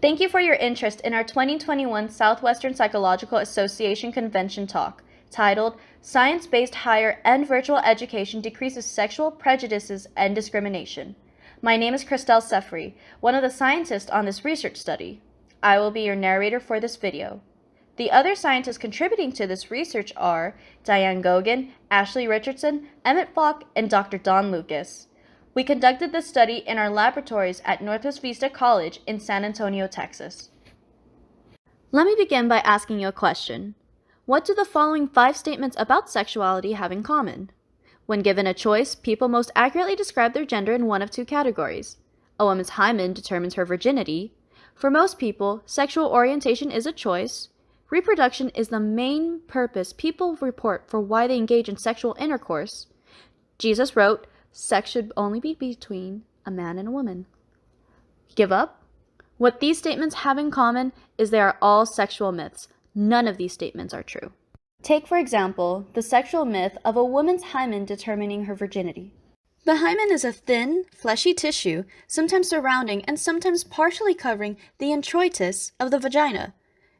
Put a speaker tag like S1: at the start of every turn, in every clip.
S1: Thank you for your interest in our 2021 Southwestern Psychological Association Convention talk, titled Science-Based Higher and Virtual Education Decreases Sexual Prejudices and Discrimination. My name is Christelle Sefri, one of the scientists on this research study. I will be your narrator for this video. The other scientists contributing to this research are Diane Gogan, Ashley Richardson, Emmett Falk, and Dr. Don Lucas. We conducted this study in our laboratories at Northwest Vista College in San Antonio, Texas. Let me begin by asking you a question. What do the following 5 statements about sexuality have in common? When given a choice, people most accurately describe their gender in one of 2 categories. A woman's hymen determines her virginity. For most people, sexual orientation is a choice. Reproduction is the main purpose people report for why they engage in sexual intercourse. Jesus wrote, "Sex should only be between a man and a woman." Give up? What these statements have in common is they are all sexual myths. None of these statements are true. Take, for example, the sexual myth of a woman's hymen determining her virginity. The hymen is a thin, fleshy tissue, sometimes surrounding and sometimes partially covering the introitus of the vagina.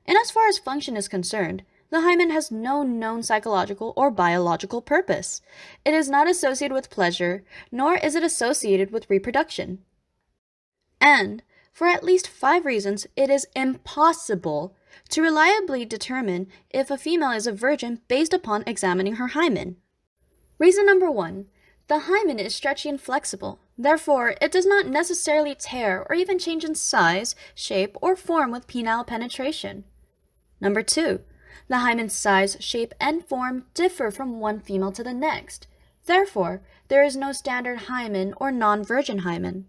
S1: And as far as function is concerned, the hymen has no known psychological or biological purpose. It is not associated with pleasure, nor is it associated with reproduction. And, for at least 5 reasons, it is impossible to reliably determine if a female is a virgin based upon examining her hymen. Reason number 1. The hymen is stretchy and flexible. Therefore, it does not necessarily tear or even change in size, shape, or form with penile penetration. Number 2. The hymen's size, shape, and form differ from one female to the next. Therefore, there is no standard hymen or non-virgin hymen.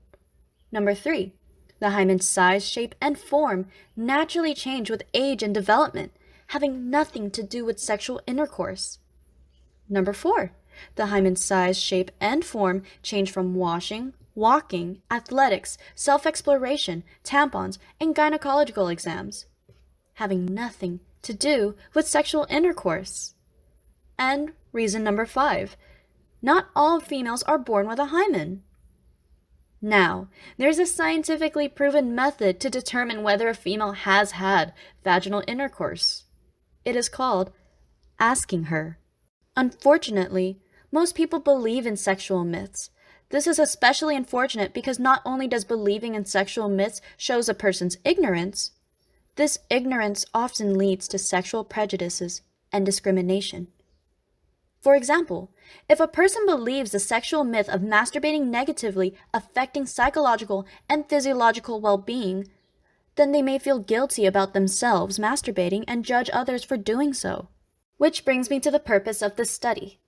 S1: Number 3. The hymen's size, shape, and form naturally change with age and development, having nothing to do with sexual intercourse. Number 4. The hymen's size, shape, and form change from washing, walking, athletics, self-exploration, tampons, and gynecological exams, having nothing to do with sexual intercourse. And reason number 5. Not all females are born with a hymen. Now, there's a scientifically proven method to determine whether a female has had vaginal intercourse. It is called asking her. Unfortunately, most people believe in sexual myths. This is especially unfortunate because not only does believing in sexual myths shows a person's ignorance, this ignorance often leads to sexual prejudices and discrimination. For example, if a person believes the sexual myth of masturbating negatively affecting psychological and physiological well-being, then they may feel guilty about themselves masturbating and judge others for doing so. Which brings me to the purpose of this study.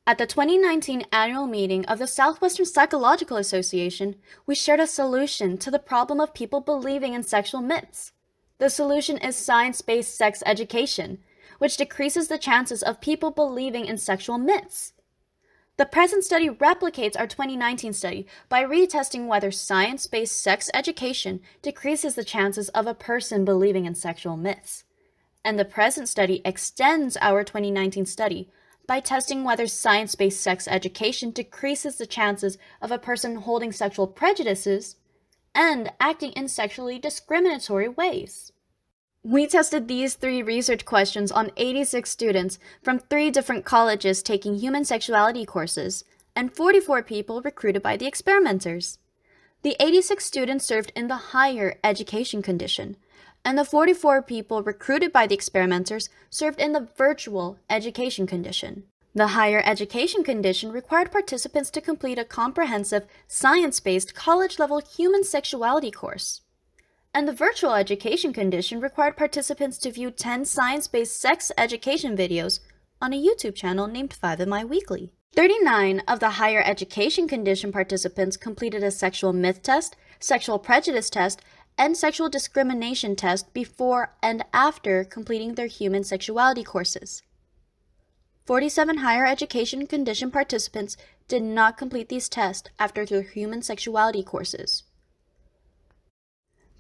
S1: At the 2019 annual meeting of the Southwestern Psychological Association, we shared a solution to the problem of people believing in sexual myths. The solution is science-based sex education, which decreases the chances of people believing in sexual myths. The present study replicates our 2019 study by retesting whether science-based sex education decreases the chances of a person believing in sexual myths. And the present study extends our 2019 study by testing whether science-based sex education decreases the chances of a person holding sexual prejudices and acting in sexually discriminatory ways. We tested these 3 research questions on 86 students from 3 different colleges taking human sexuality courses, and 44 people recruited by the experimenters. The 86 students served in the higher education condition, and the 44 people recruited by the experimenters served in the virtual education condition. The higher education condition required participants to complete a comprehensive, science-based, college-level human sexuality course. And the virtual education condition required participants to view 10 science-based sex education videos on a YouTube channel named 5MI Weekly. 39 of the higher education condition participants completed a sexual myth test, sexual prejudice test, and sexual discrimination test before and after completing their human sexuality courses. 47 higher education condition participants did not complete these tests after their human sexuality courses.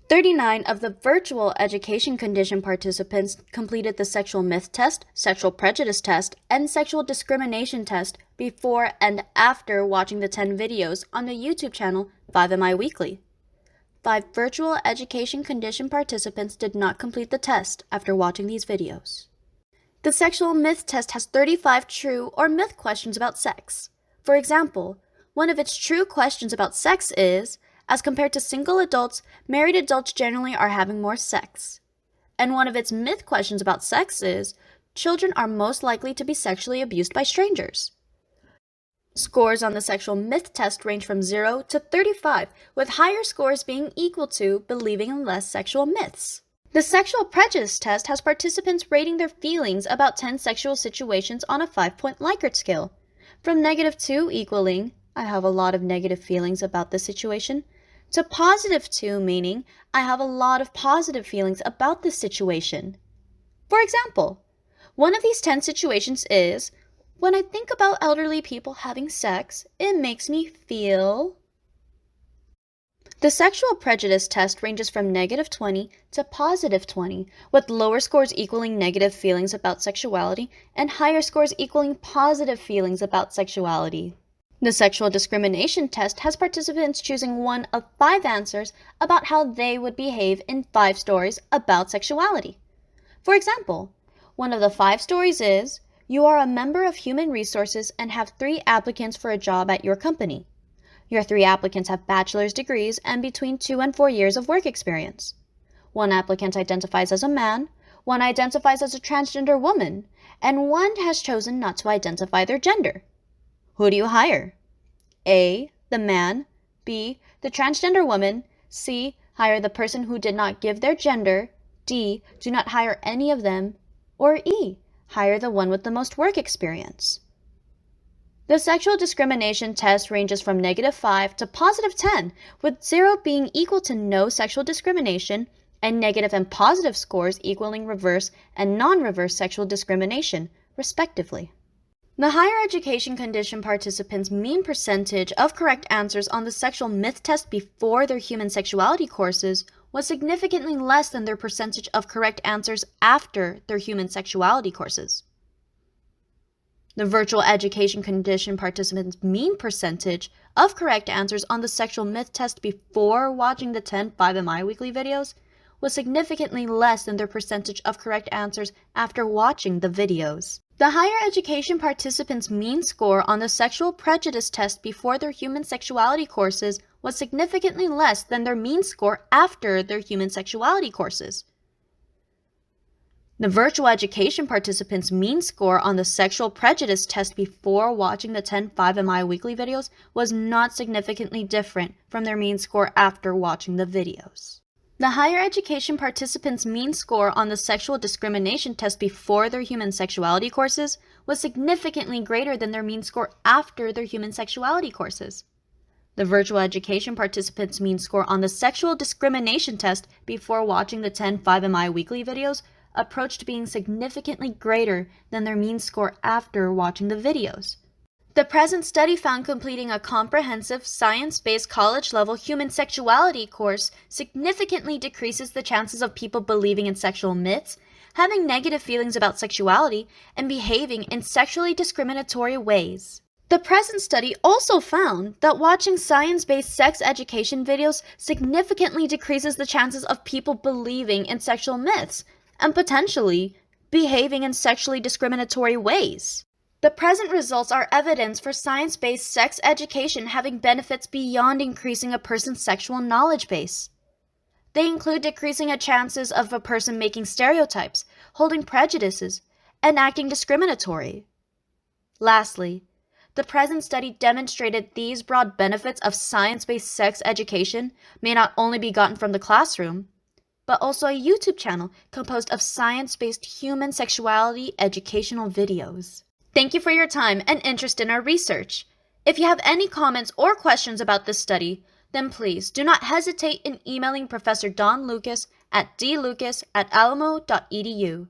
S1: 39 of the virtual education condition participants completed the sexual myth test, sexual prejudice test, and sexual discrimination test before and after watching the 10 videos on the YouTube channel 5MI Weekly. 5 virtual education condition participants did not complete the test after watching these videos. The sexual myth test has 35 true or myth questions about sex. For example, one of its true questions about sex is, as compared to single adults, married adults generally are having more sex. And one of its myth questions about sex is, children are most likely to be sexually abused by strangers. Scores on the sexual myth test range from 0 to 35, with higher scores being equal to believing in less sexual myths. The sexual prejudice test has participants rating their feelings about 10 sexual situations on a 5-point Likert scale, from -2 equaling, I have a lot of negative feelings about this situation, to +2 meaning, I have a lot of positive feelings about this situation. For example, one of these 10 situations is, when I think about elderly people having sex, it makes me feel... The sexual prejudice test ranges from -20 to +20, with lower scores equaling negative feelings about sexuality and higher scores equaling positive feelings about sexuality. The sexual discrimination test has participants choosing one of 5 answers about how they would behave in 5 stories about sexuality. For example, one of the 5 stories is, you are a member of human resources and have 3 applicants for a job at your company. Your 3 applicants have bachelor's degrees and between 2 and 4 years of work experience. One applicant identifies as a man, one identifies as a transgender woman, and one has chosen not to identify their gender. Who do you hire? A, the man, B, the transgender woman, C, hire the person who did not give their gender, D, do not hire any of them, or E, hire the one with the most work experience. The sexual discrimination test ranges from -5 to +10, with 0 being equal to no sexual discrimination, and negative and positive scores equaling reverse and non-reverse sexual discrimination, respectively. The higher education condition participants' mean percentage of correct answers on the sexual myth test before their human sexuality courses was significantly less than their percentage of correct answers after their human sexuality courses. The virtual education condition participants' mean percentage of correct answers on the sexual myth test before watching the 10 5MI weekly videos was significantly less than their percentage of correct answers after watching the videos. The higher education participants' mean score on the sexual prejudice test before their human sexuality courses was significantly less than their mean score after their human sexuality courses. The virtual education participants' mean score on the sexual prejudice test before watching the 10 5MI weekly videos was not significantly different from their mean score after watching the videos. The higher education participants' mean score on the sexual discrimination test before their human sexuality courses was significantly greater than their mean score after their human sexuality courses. The virtual education participants' mean score on the sexual discrimination test before watching the 10 5MI weekly videos approached being significantly greater than their mean score after watching the videos. The present study found completing a comprehensive, science-based college-level human sexuality course significantly decreases the chances of people believing in sexual myths, having negative feelings about sexuality, and behaving in sexually discriminatory ways. The present study also found that watching science-based sex education videos significantly decreases the chances of people believing in sexual myths, and potentially behaving in sexually discriminatory ways. The present results are evidence for science-based sex education having benefits beyond increasing a person's sexual knowledge base. They include decreasing the chances of a person making stereotypes, holding prejudices, and acting discriminatory. Lastly, the present study demonstrated these broad benefits of science-based sex education may not only be gotten from the classroom, but also a YouTube channel composed of science-based human sexuality educational videos. Thank you for your time and interest in our research. If you have any comments or questions about this study, then please do not hesitate in emailing Professor Don Lucas at dlucas@alamo.edu.